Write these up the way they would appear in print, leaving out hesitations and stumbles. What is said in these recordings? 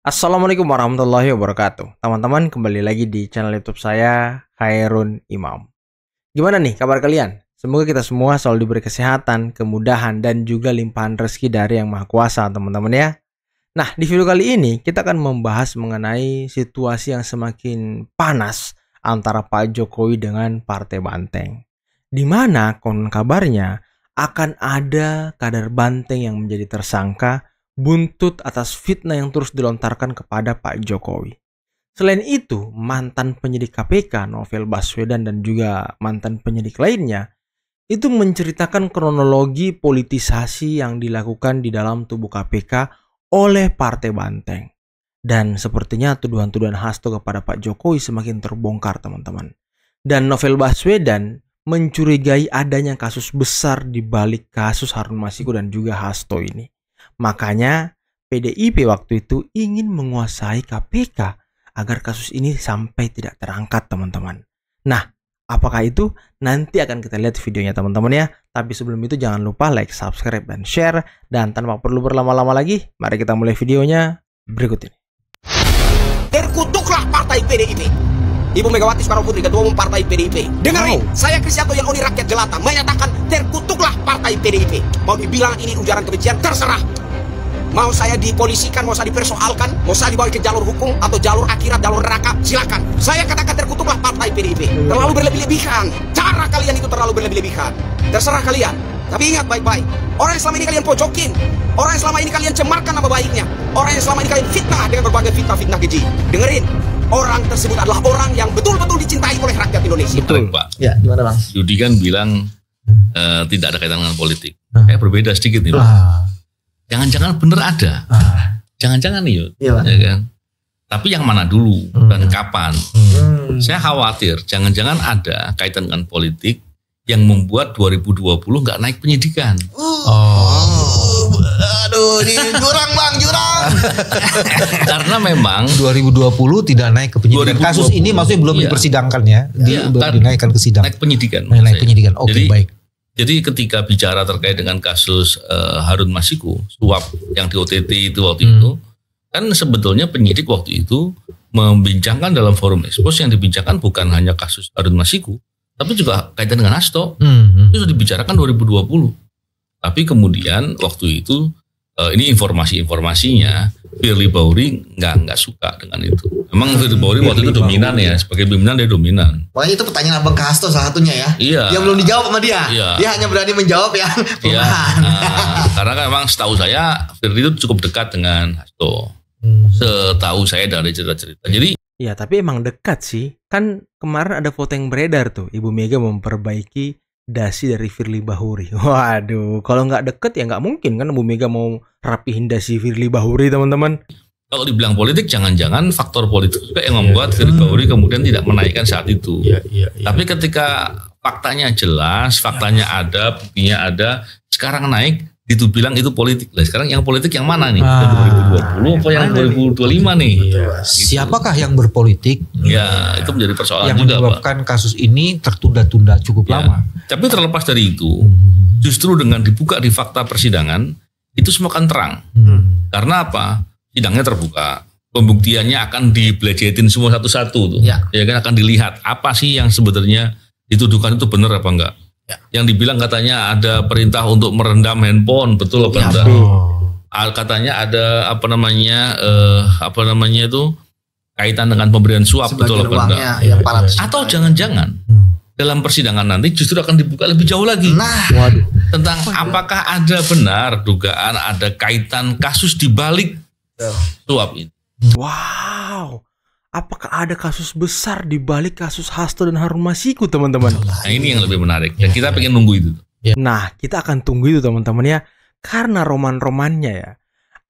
Assalamualaikum warahmatullahi wabarakatuh. Teman-teman, kembali lagi di channel YouTube saya, Khairun Imam. Gimana nih kabar kalian? Semoga kita semua selalu diberi kesehatan, kemudahan, dan juga limpahan rezeki dari Yang Maha Kuasa, teman-teman ya. Nah, di video kali ini kita akan membahas mengenai situasi yang semakin panas antara Pak Jokowi dengan Partai Banteng. Di mana konon kabarnya akan ada kader Banteng yang menjadi tersangka buntut atas fitnah yang terus dilontarkan kepada Pak Jokowi. Selain itu, mantan penyidik KPK Novel Baswedan dan juga mantan penyidik lainnya itu menceritakan kronologi politisasi yang dilakukan di dalam tubuh KPK oleh Partai Banteng. Dan sepertinya tuduhan-tuduhan Hasto kepada Pak Jokowi semakin terbongkar, teman-teman. Dan Novel Baswedan mencurigai adanya kasus besar di balik kasus Harun Masiku dan juga Hasto ini. Makanya PDIP waktu itu ingin menguasai KPK agar kasus ini sampai tidak terangkat, teman-teman. Nah, apakah itu? Nanti akan kita lihat videonya, teman-teman ya. Tapi sebelum itu jangan lupa like, subscribe, dan share. Dan tanpa perlu berlama-lama lagi, mari kita mulai videonya berikut ini. Terkutuklah partai PDIP. Ibu Megawati Soekarno Putri, Ketua Umum Partai PDIP. Dengarin, saya Krisyanto yang oni rakyat jelata menyatakan terkutuklah partai PDIP. Mau dibilang ini ujaran kebencian, terserah. Mau saya dipolisikan, mau saya dipersoalkan, mau saya dibawa ke jalur hukum atau jalur akhirat, jalur neraka, silakan. Saya katakan terkutuklah partai PDIP. Terlalu berlebih-lebihan. Cara kalian itu terlalu berlebih-lebihan. Terserah kalian. Tapi ingat baik-baik, orang yang selama ini kalian pojokin, orang yang selama ini kalian cemarkan nama baiknya, orang yang selama ini kalian fitnah dengan berbagai fitnah-fitnah keji. Dengerin, orang tersebut adalah orang yang betul-betul dicintai oleh rakyat Indonesia. Betul, Pak. Ya, gimana Bang? Yudi kan bilang tidak ada kaitan dengan politik. Berbeda sedikit nih, Pak. Jangan-jangan bener ada. Jangan-jangan nih, Yud. Iya, ya kan? Tapi yang mana dulu dan kapan? Saya khawatir jangan-jangan ada kaitan dengan politik yang membuat 2020 nggak naik penyidikan. Aduh, ini jurang Bang, jurang. Karena memang 2020 tidak naik ke penyidikan. 2020, Kasus ini maksudnya belum dipersidangkan ya. Belum dinaikkan ke sidang. naik penyidikan. Naik penyidikan. Oke, baik. Jadi ketika bicara terkait dengan kasus Harun Masiku, suap yang di OTT itu waktu itu, kan sebetulnya penyidik waktu itu membincangkan dalam forum expose yang dibincangkan bukan hanya kasus Harun Masiku, tapi juga kaitan dengan Hasto. Itu sudah dibicarakan 2020. Tapi kemudian waktu itu ini informasinya Firly Bahuri nggak suka dengan itu. Memang Firly Bahuri waktu itu dominan ya, sebagai pimpinan dia dominan. Pokoknya itu pertanyaan Abang ke Hasto salah satunya ya. Iya. Yang belum dijawab sama dia. Iya. Dia hanya berani menjawab yang Iya. perubahan. Karena kan memang setahu saya Firly itu cukup dekat dengan Hasto. Setahu saya dari cerita-cerita. Jadi Ya, tapi emang dekat sih. Kan kemarin ada foto yang beredar tuh, Ibu Mega memperbaiki dasi dari Firly Bahuri. Waduh, kalau nggak deket ya nggak mungkin kan Ibu Mega mau rapihin dasi Firly Bahuri, teman-teman. kalau dibilang politik, jangan-jangan faktor politik juga yang membuat Firly Bahuri kemudian tidak menaikkan saat itu. Tapi ketika faktanya jelas, faktanya ada, buktinya ada, sekarang naik, itu bilang itu politik. Lah sekarang yang politik yang mana nih? 2020 apa yang 2025 nih? Gitu. Siapakah yang berpolitik? Ya, itu menjadi persoalan yang juga, Pak. menyebabkan kasus ini tertunda-tunda cukup lama. Tapi terlepas dari itu, justru dengan dibuka di fakta persidangan, itu semua akan terang. Karena apa? Sidangnya terbuka. Pembuktiannya akan dibelejetin semua satu-satu tuh. Ya kan, akan dilihat apa sih yang sebenarnya dituduhkan itu benar apa enggak. Yang dibilang katanya ada perintah untuk merendam handphone, betul apa enggak? Katanya ada apa namanya itu kaitan dengan pemberian suap, betul apa enggak? Atau jangan-jangan dalam persidangan nanti justru akan dibuka lebih jauh lagi. Tentang apakah ada benar dugaan ada kaitan kasus di balik suap ini. Wow. Apakah ada kasus besar di balik kasus Hasto dan Harun Masiku, teman-teman? Nah, ini yang lebih menarik. Dan kita pengen nunggu itu. Nah, kita akan tunggu itu, teman-teman ya. Karena roman-romannya ya.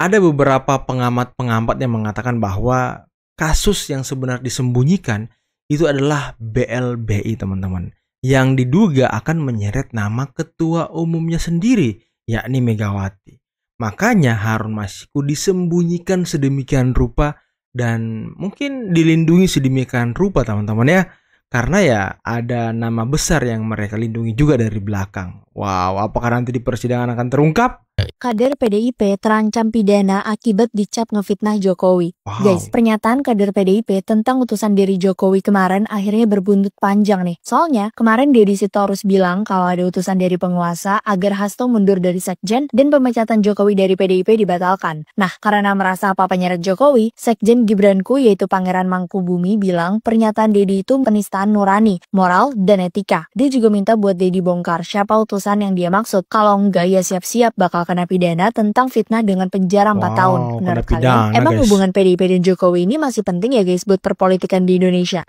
Ada beberapa pengamat yang mengatakan bahwa kasus yang sebenarnya disembunyikan itu adalah BLBI, teman-teman. Yang diduga akan menyeret nama ketua umumnya sendiri, yakni Megawati. Makanya Harun Masiku disembunyikan sedemikian rupa dan mungkin dilindungi sedemikian rupa, teman-teman ya. Karena ya ada nama besar yang mereka lindungi juga dari belakang. Wow, apakah nanti di persidangan akan terungkap? Kader PDIP terancam pidana akibat dicap ngefitnah Jokowi. Wow. Guys, pernyataan kader PDIP tentang utusan diri Jokowi kemarin akhirnya berbuntut panjang nih. Soalnya, kemarin Deddy Sitorus bilang kalau ada utusan dari penguasa agar Hasto mundur dari Sekjen dan pemecatan Jokowi dari PDIP dibatalkan. Nah, karena merasa apa penyeret Jokowi, Sekjen Gibranku yaitu Pangeran Mangkubumi bilang pernyataan Deddy itu penistaan nurani, moral, dan etika. Dia juga minta buat Deddy bongkar siapa utusan yang dia maksud. Kalau enggak ya siap-siap bakal kena pidana tentang fitnah dengan penjara 4 tahun. Menurut kalian, emang guys, hubungan PDIP dan Jokowi ini masih penting ya guys buat perpolitikan di Indonesia?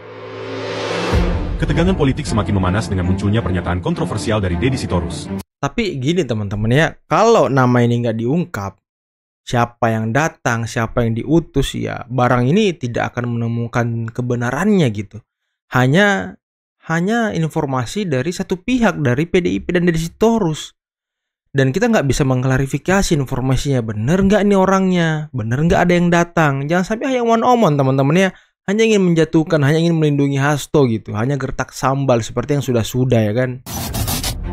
Ketegangan politik semakin memanas dengan munculnya pernyataan kontroversial dari Deddy Sitorus. Tapi gini teman-teman ya, kalau nama ini nggak diungkap, siapa yang datang, siapa yang diutus, ya barang ini tidak akan menemukan kebenarannya gitu. Hanya informasi dari satu pihak, dari PDIP dan Deddy Sitorus. Dan kita nggak bisa mengklarifikasi informasinya, bener nggak ini orangnya, bener nggak ada yang datang. Jangan sampai hanya omon-omon teman-teman ya, hanya ingin menjatuhkan, hanya ingin melindungi Hasto gitu, hanya gertak sambal seperti yang sudah-sudah ya kan.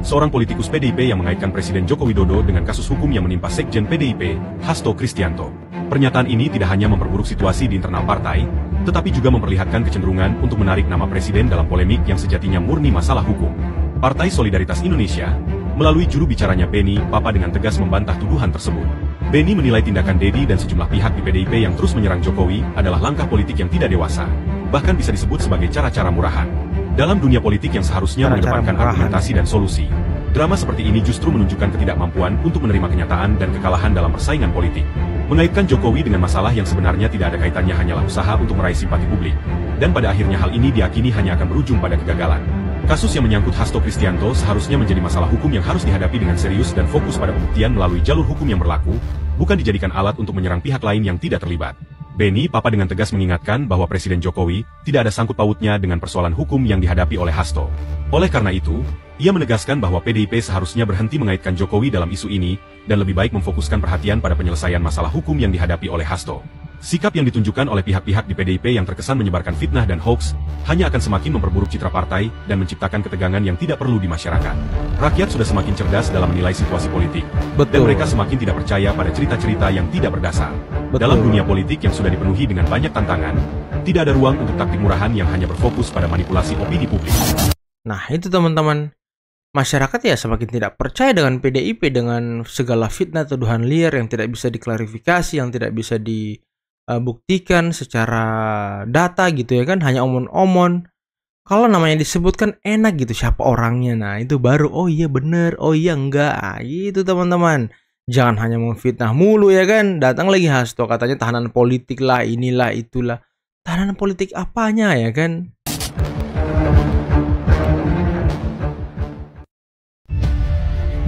Seorang politikus PDIP yang mengaitkan Presiden Joko Widodo dengan kasus hukum yang menimpa Sekjen PDIP, Hasto Kristianto. Pernyataan ini tidak hanya memperburuk situasi di internal partai, tetapi juga memperlihatkan kecenderungan untuk menarik nama Presiden dalam polemik yang sejatinya murni masalah hukum. Partai Solidaritas Indonesia, melalui juru bicaranya Beni Papa dengan tegas membantah tuduhan tersebut. Beni menilai tindakan Deddy dan sejumlah pihak di PDIP yang terus menyerang Jokowi adalah langkah politik yang tidak dewasa, bahkan bisa disebut sebagai cara-cara murahan. Dalam dunia politik yang seharusnya mengedepankan argumentasi dan solusi, drama seperti ini justru menunjukkan ketidakmampuan untuk menerima kenyataan dan kekalahan dalam persaingan politik. Mengaitkan Jokowi dengan masalah yang sebenarnya tidak ada kaitannya hanyalah usaha untuk meraih simpati publik, dan pada akhirnya hal ini diakini hanya akan berujung pada kegagalan. Kasus yang menyangkut Hasto Kristianto seharusnya menjadi masalah hukum yang harus dihadapi dengan serius dan fokus pada pembuktian melalui jalur hukum yang berlaku, bukan dijadikan alat untuk menyerang pihak lain yang tidak terlibat. Beni Papa dengan tegas mengingatkan bahwa Presiden Jokowi tidak ada sangkut pautnya dengan persoalan hukum yang dihadapi oleh Hasto. Oleh karena itu, ia menegaskan bahwa PDIP seharusnya berhenti mengaitkan Jokowi dalam isu ini, dan lebih baik memfokuskan perhatian pada penyelesaian masalah hukum yang dihadapi oleh Hasto. Sikap yang ditunjukkan oleh pihak-pihak di PDIP yang terkesan menyebarkan fitnah dan hoax, hanya akan semakin memperburuk citra partai dan menciptakan ketegangan yang tidak perlu di masyarakat. Rakyat sudah semakin cerdas dalam menilai situasi politik, dan mereka semakin tidak percaya pada cerita-cerita yang tidak berdasar. Dalam dunia politik yang sudah dipenuhi dengan banyak tantangan, tidak ada ruang untuk taktik murahan yang hanya berfokus pada manipulasi opini publik. Nah itu teman-teman, masyarakat ya semakin tidak percaya dengan PDIP dengan segala fitnah tuduhan liar yang tidak bisa diklarifikasi, yang tidak bisa dibuktikan secara data gitu ya kan, hanya omon-omon. Kalau namanya disebutkan enak gitu siapa orangnya, nah itu baru oh iya bener, oh iya enggak, gitu teman-teman. Jangan hanya memfitnah mulu ya kan, datang lagi Hasto katanya tahanan politik lah, inilah itulah. Tahanan politik apanya ya kan?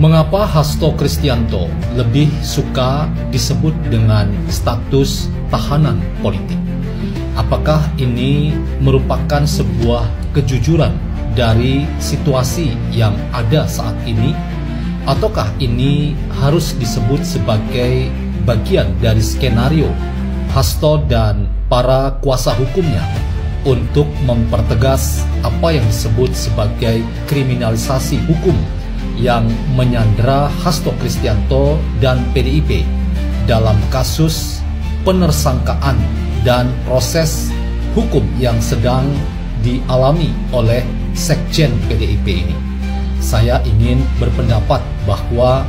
Mengapa Hasto Kristianto lebih suka disebut dengan status tahanan politik? Apakah ini merupakan sebuah kejujuran dari situasi yang ada saat ini? Ataukah ini harus disebut sebagai bagian dari skenario Hasto dan para kuasa hukumnya untuk mempertegas apa yang disebut sebagai kriminalisasi hukum yang menyandera Hasto Kristianto dan PDIP dalam kasus penersangkaan dan proses hukum yang sedang dialami oleh Sekjen PDIP ini. Saya ingin berpendapat bahwa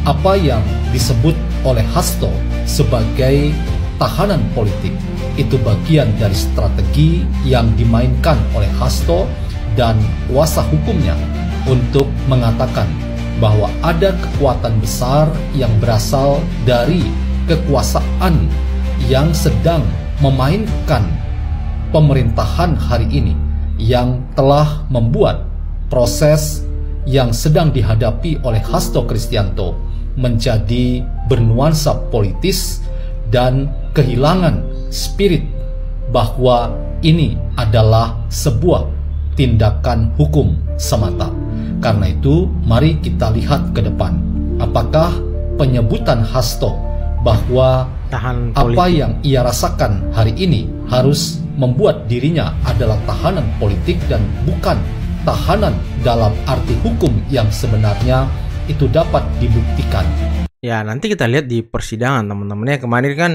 apa yang disebut oleh Hasto sebagai tahanan politik itu bagian dari strategi yang dimainkan oleh Hasto dan kuasa hukumnya untuk mengatakan bahwa ada kekuatan besar yang berasal dari kekuasaan yang sedang memainkan pemerintahan hari ini yang telah membuat proses yang sedang dihadapi oleh Hasto Kristianto menjadi bernuansa politis dan kehilangan spirit bahwa ini adalah sebuah tindakan hukum semata. Karena itu, mari kita lihat ke depan. Apakah penyebutan Hasto bahwa apa yang ia rasakan hari ini harus membuat dirinya adalah tahanan politik dan bukan tahanan dalam arti hukum yang sebenarnya itu dapat dibuktikan. Ya, nanti kita lihat di persidangan teman-teman ya. Kemarin kan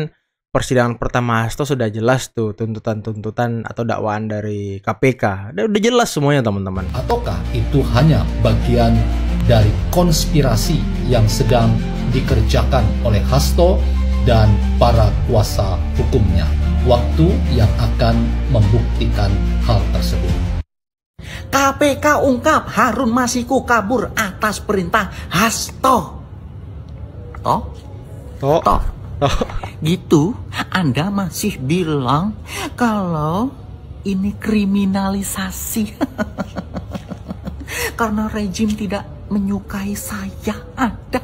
persidangan pertama Hasto sudah jelas tuh tuntutan-tuntutan atau dakwaan dari KPK. Udah jelas semuanya teman-teman. Ataukah itu hanya bagian dari konspirasi yang sedang dikerjakan oleh Hasto dan para kuasa hukumnya? Waktu yang akan membuktikan hal tersebut. KPK ungkap Harun Masiku kabur atas perintah Hasto. Toh. Gitu, Anda masih bilang kalau ini kriminalisasi. Karena rejim tidak menyukai saya. Ada.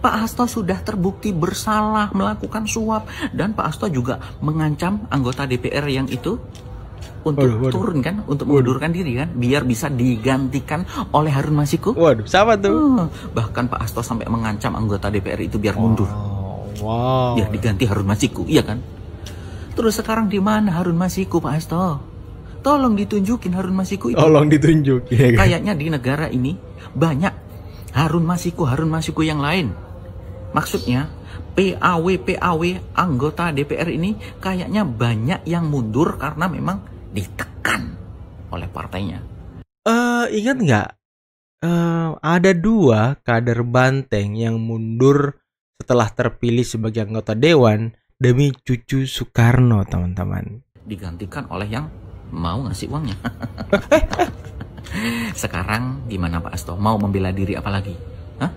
Pak Hasto sudah terbukti bersalah melakukan suap. Dan Pak Hasto juga mengancam anggota DPR yang itu untuk turun kan, untuk mengundurkan diri kan, biar bisa digantikan oleh Harun Masiku. Waduh, siapa tuh? Bahkan Pak Hasto sampai mengancam anggota DPR itu biar mundur. Biar diganti Harun Masiku, iya kan? Terus sekarang di mana Harun Masiku, Pak Hasto? Tolong ditunjukin Harun Masiku itu. Tolong ditunjukin. Ya kan? Kayaknya di negara ini banyak Harun Masiku yang lain. Maksudnya PAW anggota DPR ini kayaknya banyak yang mundur karena memang ditekan oleh partainya. Ingat nggak? Ada 2 kader Banteng yang mundur setelah terpilih sebagai anggota dewan demi cucu Soekarno, teman-teman. Digantikan oleh yang mau ngasih uangnya. Sekarang gimana Pak Hasto? Mau membela diri apa lagi? Hah?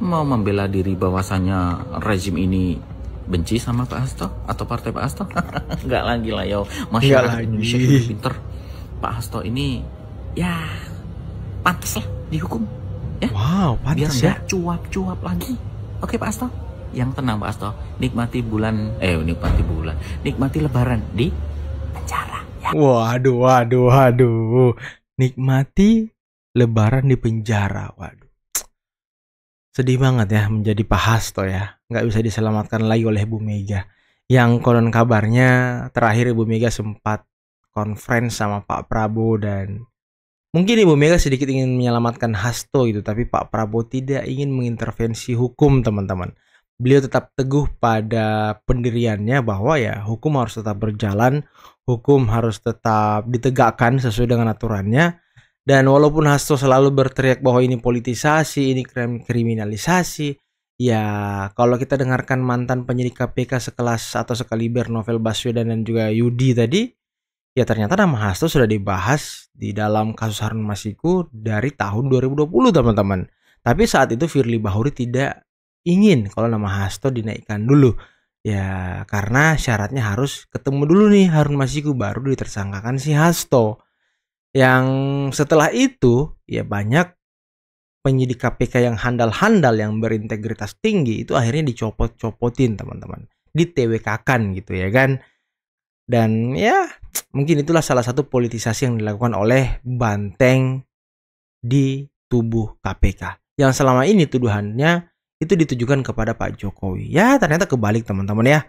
Mau membela diri bahwasanya rezim ini benci sama Pak Hasto atau partai Pak Hasto? Enggak lagi lah yo. Masyarakat Indonesia sudah pinter. Pak Hasto ini ya pantas lah dihukum. Ya. Wow, pantas biar ya. Cuap-cuap lagi. Oke Pak Hasto. Yang tenang Pak Hasto. Nikmati lebaran di penjara. Ya. Waduh. Nikmati lebaran di penjara. Waduh. Sedih banget ya menjadi Pak Hasto ya. Nggak bisa diselamatkan lagi oleh Bu Mega. Yang konon kabarnya terakhir Ibu Mega sempat conference sama Pak Prabowo dan mungkin Ibu Mega sedikit ingin menyelamatkan Hasto gitu. Tapi Pak Prabowo tidak ingin mengintervensi hukum, teman-teman. Beliau tetap teguh pada pendiriannya bahwa ya hukum harus tetap berjalan. Hukum harus tetap ditegakkan sesuai dengan aturannya. Dan walaupun Hasto selalu berteriak bahwa ini politisasi, ini kriminalisasi, ya kalau kita dengarkan mantan penyidik KPK sekelas atau sekaliber Novel Baswedan dan juga Yudi tadi, ya ternyata nama Hasto sudah dibahas di dalam kasus Harun Masiku dari tahun 2020, teman-teman. Tapi saat itu Firly Bahuri tidak ingin kalau nama Hasto dinaikkan dulu. Ya karena syaratnya harus ketemu dulu nih Harun Masiku baru ditersangkakan si Hasto. Yang setelah itu ya banyak penyidik KPK yang handal-handal yang berintegritas tinggi itu akhirnya dicopot-copotin, teman-teman. Di-TWK-kan gitu ya kan. Dan ya mungkin itulah salah satu politisasi yang dilakukan oleh Banteng di tubuh KPK. Yang selama ini tuduhannya itu ditujukan kepada Pak Jokowi. Ya ternyata kebalik, teman-teman ya.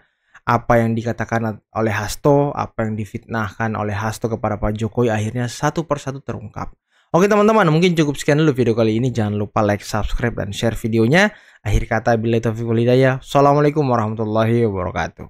Apa yang dikatakan oleh Hasto, apa yang difitnahkan oleh Hasto kepada Pak Jokowi akhirnya satu persatu terungkap. Oke teman-teman, mungkin cukup sekian dulu video kali ini. Jangan lupa like, subscribe, dan share videonya. Akhir kata, billahi taufiq wal hidayah. Assalamualaikum warahmatullahi wabarakatuh.